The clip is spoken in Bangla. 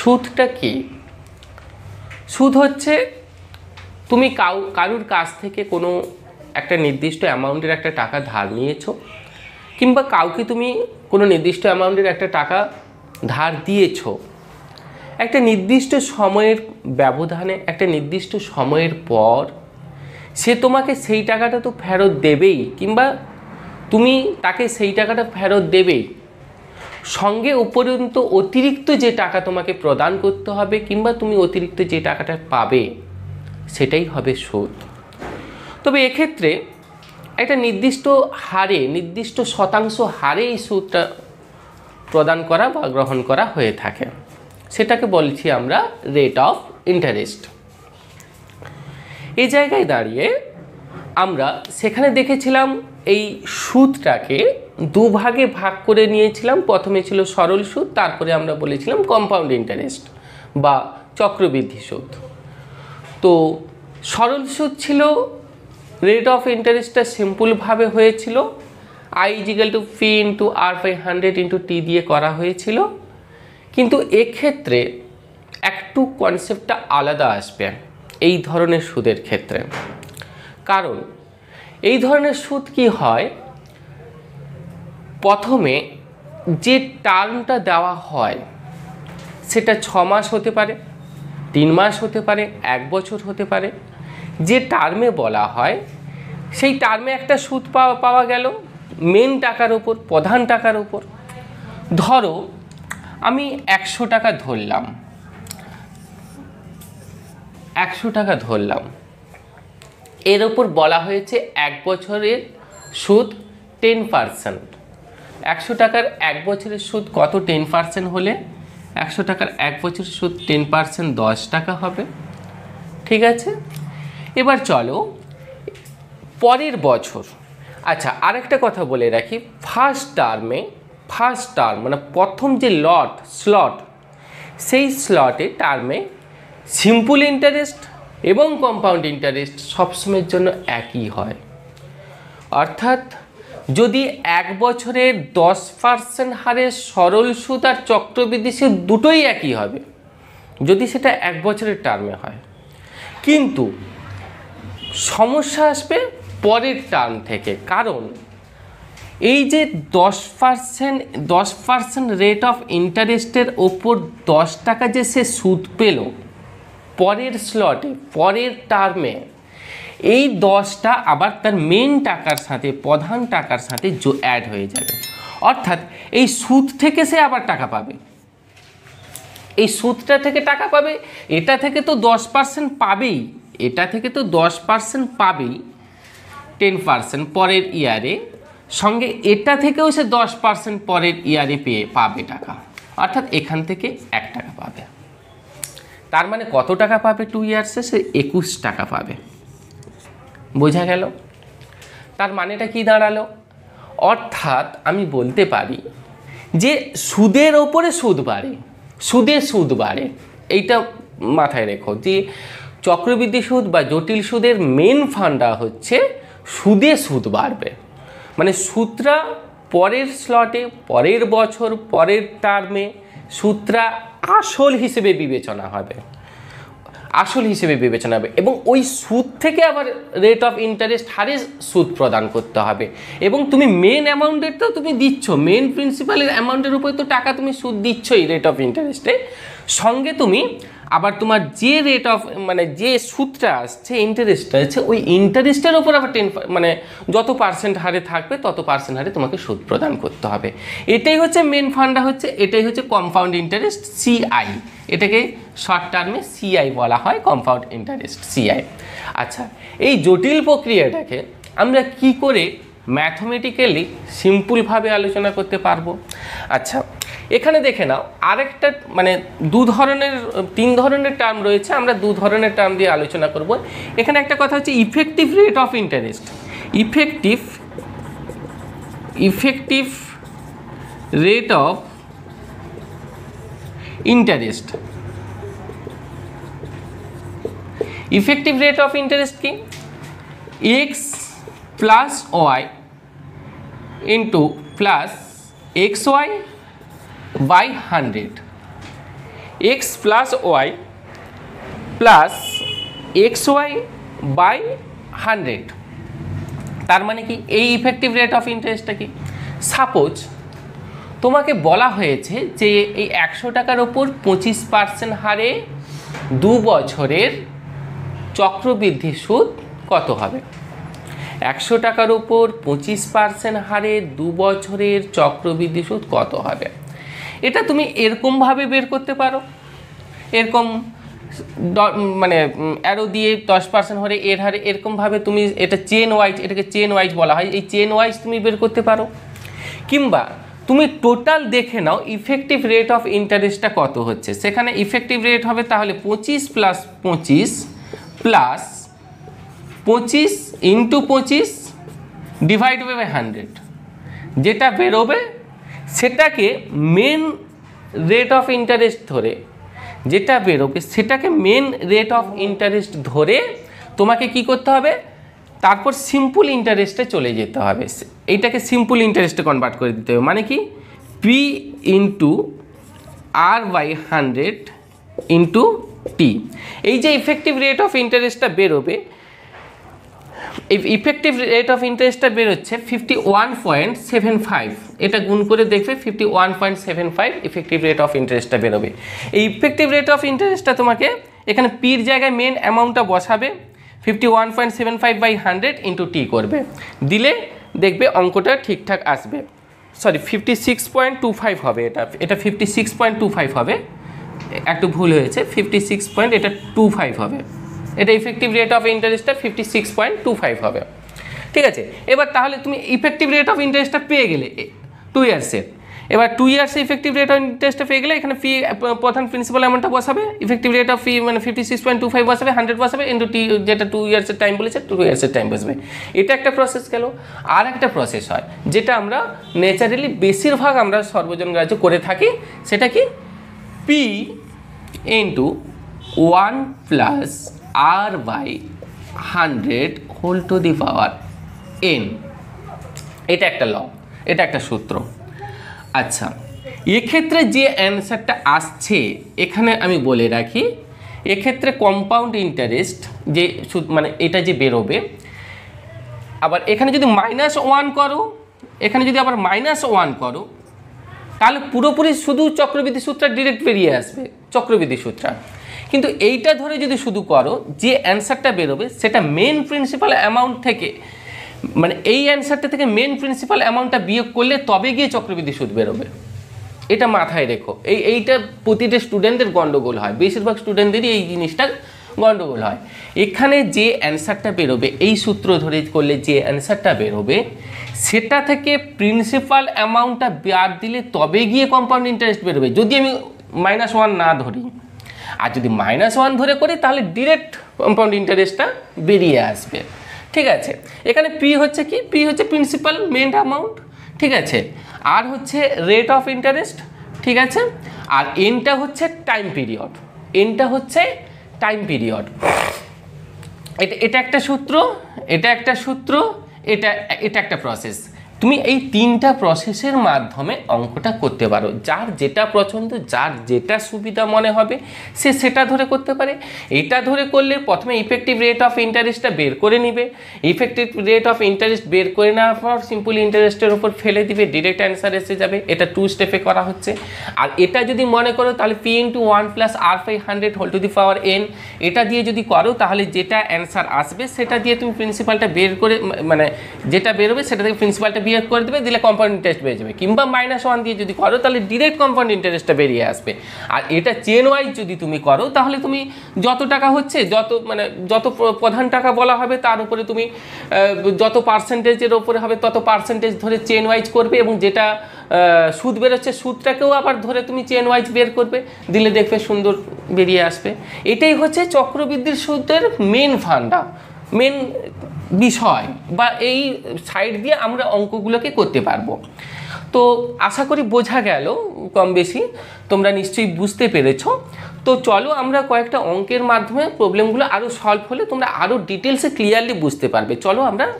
সুদটা কি? সুদ হচ্ছে তুমি কারুর কাছ থেকে কোনো একটা নির্দিষ্ট অ্যামাউন্টের একটা টাকা ধার নিয়েছো, কিংবা কাউকে তুমি কোনো নির্দিষ্ট অ্যামাউন্টের একটা টাকা ধার দিয়েছো। একটা নির্দিষ্ট সময়ের ব্যবধানে, একটা নির্দিষ্ট সময়ের পর সে তোমাকে সেই টাকাটা তো ফেরত দেবেই, কিংবা তুমি তাকে সেই টাকাটা ফেরত দেবেই। সঙ্গে উপরন্ত অতিরিক্ত যে টাকা তোমাকে প্রদান করতে হবে, কিংবা তুমি অতিরিক্ত যে টাকাটা পাবে, সেটাই হবে সুদ। তবে এক্ষেত্রে একটা নির্দিষ্ট হারে, নির্দিষ্ট শতাংশ হারে এই সুদটা প্রদান করা বা গ্রহণ করা হয়ে থাকে। সেটাকে বলছি আমরা রেট অফ ইন্টারেস্ট। এই জায়গায় দাঁড়িয়ে আমরা সেখানে দেখেছিলাম এই সুদটাকে দুভাগে ভাগ করে নিয়েছিলাম। প্রথমে ছিল সরল সুদ, তারপরে আমরা বলেছিলাম কম্পাউন্ড ইন্টারেস্ট বা চক্রবৃদ্ধি সুদ। তো সরল সুদ ছিল, রেট অফ ইন্টারেস্টটা সিম্পলভাবে হয়েছিল I = P × R/100 × T দিয়ে করা হয়েছিল। কিন্তু এক্ষেত্রে একটু কনসেপ্টটা আলাদা আসবে এই ধরনের সুদের ক্ষেত্রে। কারণ এই ধরনের সুদ কি হয়, প্রথমে যে টার্মটা দেওয়া হয় সেটা 6 মাস হতে পারে, 3 মাস হতে পারে, 1 বছর হতে পারে। যে টার্মে বলা হয় সেই টার্মে একটা সুদ পাওয়া গেল মেন টাকার উপর, প্রধান টাকার উপর। ধরো আমি 100 টাকা ধরলাম, 100 টাকা ধরলাম, এর উপর বলা হয়েছে 1 বছরের সুদ 10%। 100 টাকার 1 বছরের সুদ কত? 10% হলে 100 টাকার 1 বছরের সুদ 10% 10 টাকা হবে। ঠিক আছে, এবার চলো পরের বছর। আচ্ছা, আরেকটা কথা বলে রাখি, ফার্স্ট টার্ম মানে প্রথম যে স্লট, সেই স্লটে টার্মে সিম্পল ইন্টারেস্ট এবং কম্পাউন্ড ইন্টারেস্ট সবসময়ের জন্য একই হয়। অর্থাৎ যদি 1 বছরের 10% হারে সরল সুদ আর চক্রবৃদ্ধি সুদ দুটোই একই হবে যদি সেটা 1 বছরের টার্মে হয়। কিন্তু সমস্যা আসবে পরের টার্ম থেকে, কারণ এই যে 10% রেট অফ ইন্টারেস্টের ওপর 10 টাকা যে সে সুদ পেল পরের স্লটে, পরের টার্মে, এই 10টা আবার তার মেন টাকার সাথে, প্রধান টাকার সাথে অ্যাড হয়ে যাবে। অর্থাৎ এই সুদ থেকে সে আবার টাকা পাবে, এই সুদটা থেকে টাকা পাবে, এটা থেকে তো 10% পাবেই, এটা থেকে তো 10% পাবেই 10% পরের ইয়ারে, সঙ্গে এটা থেকেও সে 10% পরের ইয়ারে পাবে টাকা। অর্থাৎ এখান থেকে 1 টাকা পাবে। তার মানে কত টাকা পাবে 2 ইয়ার্সে? সে 21 টাকা পাবে। বোঝা গেল? তার মানেটা কি দাঁড়ালো? অর্থাৎ আমি বলতে পারি যে সুদের ওপরে সুদ বাড়ে, সুদ বাড়ে। এইটা মাথায় রেখো যে চক্রবৃদ্ধি সুদ বা জটিল সুদের মেন ফান্ডা হচ্ছে সুদ বাড়বে। মানে সুদটা পরের স্লটে, পরের বছর, পরের টার্মে সুদটা আসল হিসেবে বিবেচনা হবে, এবং ওই সুদ থেকে আবার রেট অফ ইন্টারেস্ট হারে সুদ প্রদান করতে হবে। এবং তুমি মেন অ্যামাউন্টের তো তুমি দিচ্ছ, মেন প্রিন্সিপালের অ্যামাউন্টের উপরে তো টাকা তুমি সুদ দিচ্ছই রেট অফ ইন্টারেস্টে, সঙ্গে তুমি আবার তোমার যে রেট অফ মানে যে সুদটা আসছে, ইন্টারেস্টটা আছে, ওই ইন্টারেস্টের ওপর আবার যত পার্সেন্ট হারে থাকবে তত পার্সেন্ট হারে তোমাকে সুদ প্রদান করতে হবে। এটাই হচ্ছে মেন ফান্ডা, এটাই হচ্ছে কম্পাউন্ড ইন্টারেস্ট, CI। এটাকে শর্ট টার্মে CI বলা হয়, কম্পাউন্ড ইন্টারেস্ট, CI। আচ্ছা, এই জটিল প্রক্রিয়াটাকে আমরা কি করে ম্যাথমেটিক্যালি সিম্পলভাবে আলোচনা করতে পারবো? আচ্ছা, এখানে দেখে নাও, আরেকটা মানে 3 ধরনের টার্ম রয়েছে, আমরা 2 ধরনের টার্ম দিয়ে আলোচনা করব। এখানে একটা কথা হচ্ছে effective rate of interest. Effective rate of interest. Effective rate of interest কি? x + y + xy/100 x plus y plus x y by 100। তার মানে কি এই ইফেক্টিভ রেট অফ ইন্টারেস্টটা কি? সাপোজ তোমাকে বলা হয়েছে যে এই 100 টাকার ওপর 25% হারে 2 বছরের চক্রবৃদ্ধি সুদ কত হবে। 100 টাকার উপর 25% হারে 2 বছরের চক্রবৃদ্ধি সুদ কত হবে। এটা তুমি এরকমভাবে বের করতে পারো, এরকম মানে অ্যারো দিয়ে 10% হরে এর হারে এরকমভাবে তুমি এটা চেন ওয়াইজ, এটাকে চেন ওয়াইজ বলা হয়, এই চেন ওয়াইজ তুমি বের করতে পারো। কিংবা তুমি টোটাল দেখে নাও ইফেক্টিভ রেট অফ ইন্টারেস্টটা কত হচ্ছে, সেখানে ইফেক্টিভ রেট হবে তাহলে 25 plus 25 plus 25 into 25 divide by 100, যেটা বেরোবে সেটাকে মেন রেট অফ ইন্টারেস্ট ধরে, যেটা বেরোবে সেটাকে মেন রেট অফ ইন্টারেস্ট ধরে তোমাকে কি করতে হবে, তারপর সিম্পল ইন্টারেস্টে চলে যেতে হবে, এইটাকে সিম্পল ইন্টারেস্টে কনভার্ট করে দিতে হবে। মানে কি P into R by 100 into T. এই যে ইফেক্টিভ রেট অফ ইন্টারেস্টটা বেরোবে, এই ইফেক্টিভ রেট অফ ইন্টারেস্টটা বেরোচ্ছে 51.75, এটা গুণ করে দেখবে 51.75 ইফেক্টিভ রেট অফ ইন্টারেস্টটা বেরোবে। এই ইফেক্টিভ রেট অফ ইন্টারেস্টটা তোমাকে এখানে পির জায়গায় মেন অ্যামাউন্টটা বসাবে, 51.75 বাই 100 ইন্টু টি করবে, দিলে দেখবে অঙ্কটা ঠিকঠাক আসবে। সরি 56.25 হবে, এটা 56.25 হবে, একটু ভুল হয়েছে, 56.25 হবে। এটা ইফেক্টিভ রেট অফ ইন্টারেস্টটা 56.25 হবে। ঠিক আছে, এবার তাহলে তুমি ইফেক্টিভ রেট অফ ইন্টারেস্টটা পেয়ে গেলে 2 ইয়ার্সের। এবার 2 ইয়ার্সে ইফেক্টিভ রেট অফ ইন্টারেস্টটা পেয়ে গেলে এখানে ফি প্রধান প্রিন্সিপাল অ্যামাউন্টটা বসাবে, ইফেক্টিভ রেট অফ ফি মানে 56.25 বসাবে, 100 বসাবে ইন্টু টি, যেটা 2 ইয়ার্সের টাইম বলেছে 2 ইয়ার্সের টাইম বসবে। এটা একটা প্রসেস গেল। আর একটা প্রসেস হয় যেটা আমরা ন্যাচারালি বেশিরভাগ আমরা সর্বজনগ্রাহ্য করে থাকি, সেটা কি P into 1 plus R by 100 whole to the power n. এটা একটা ল, এটা একটা সূত্র। আচ্ছা, এক্ষেত্রে যে অ্যান্সারটা আসছে এখানে আমি বলে রাখি, এক্ষেত্রে কম্পাউন্ড ইন্টারেস্ট যে মানে এটা যে বেরোবে, আবার এখানে যদি -1 করো, এখানে যদি আবার -1 করো, তাহলে পুরোপুরি শুধু চক্রবৃদ্ধি সূত্রটা ডিরেক্ট বেরিয়ে আসবে, চক্রবৃদ্ধি সূত্রটা। কিন্তু এইটা ধরে যদি শুধু করো, যে অ্যান্সারটা বেরোবে সেটা মেন প্রিন্সিপাল অ্যামাউন্ট থেকে, মানে এই অ্যান্সারটা থেকে মেন প্রিন্সিপাল অ্যামাউন্টটা বিয়োগ করলে তবে গিয়ে চক্রবৃদ্ধি সুদ বেরোবে। এটা মাথায় রেখো, এইটা প্রতিটা স্টুডেন্টদের গন্ডগোল হয়, বেশিরভাগ স্টুডেন্টদেরই এই জিনিসটা গন্ডগোল হয়। এখানে যে অ্যান্সারটা বেরোবে, এই সূত্র ধরে করলে যে অ্যান্সারটা বেরোবে সেটা থেকে প্রিন্সিপাল অ্যামাউন্টটা বাদ দিলে তবে গিয়ে কম্পাউন্ড ইন্টারেস্ট বেরোবে, যদি আমি -1 না ধরি। আর যদি -1 ধরে করি তাহলে ডিরেক্ট কম্পাউন্ড ইন্টারেস্টটা বেরিয়ে আসবে। ঠিক আছে, এখানে পি হচ্ছে কি, পি হচ্ছে প্রিন্সিপাল মেন অ্যামাউন্ট, ঠিক আছে, আর হচ্ছে রেট অফ ইন্টারেস্ট, ঠিক আছে, আর এনটা হচ্ছে টাইম পিরিয়ড, এনটা হচ্ছে টাইম পিরিয়ড। এটা একটা সূত্র, এটা একটা সূত্র, এটা একটা প্রসেস। তুমি এই 3টা প্রসেসের মাধ্যমে অঙ্কটা করতে পারো, যার যেটা পছন্দ, যার যেটা সুবিধা মনে হবে সে সেটা ধরে করতে পারে। এটা ধরে করলে প্রথমে ইফেক্টিভ রেট অফ ইন্টারেস্টটা বের করে নিবে, ইফেক্টিভ রেট অফ ইন্টারেস্ট বের করে নেওয়ার পর সিম্পল ইন্টারেস্টের উপর ফেলে দিবে, ডিরেক্ট অ্যান্সার এসে যাবে। এটা 2 স্টেপে করা হচ্ছে। আর এটা যদি মনে করো তাহলে P into 1 plus R by 100 whole to the power n, এটা দিয়ে যদি করো তাহলে যেটা অ্যান্সার আসবে সেটা দিয়ে তুমি প্রিন্সিপালটা বের করে, মানে যেটা বেরোবে সেটা থেকে প্রিন্সিপালটা বিয়োগ করে দেবে, দিলে কম্পাউন্ড ইন্টারেস্ট বেরিয়ে যাবে। কিংবা -1 দিয়ে যদি করো তাহলে ডিরেক্ট কম্পাউন্ড ইন্টারেস্টটা বেরিয়ে আসবে। আর এটা চেন ওয়াইজ যদি তুমি করো তাহলে তুমি যত টাকা হচ্ছে, যত প্রধান টাকা বলা হবে তার উপরে তুমি যত পার্সেন্টেজের উপরে হবে তত পার্সেন্টেজ ধরে চেন ওয়াইজ করবে, এবং যেটা সুদ বেরোচ্ছে সুদটাকেও আবার ধরে তুমি চেন ওয়াইজ বের করবে, দিলে দেখবে সুন্দর বেরিয়ে আসবে। এটাই হচ্ছে চক্রবৃদ্ধির সুদের মেন ফান্ডা, মেন বিষয়, বা এই সাইড দিয়ে আমরা অঙ্কগুলোকে করতে পারবো। তো আশা করি বোঝা গেল কম বেশি, তোমরা নিশ্চয়ই বুঝতে পেরেছো। তো চলো আমরা কয়েকটা অঙ্কের মাধ্যমে প্রবলেমগুলো আরও সলভ হলে তোমরা আরও ডিটেলসে ক্লিয়ারলি বুঝতে পারবে। চলো আমরা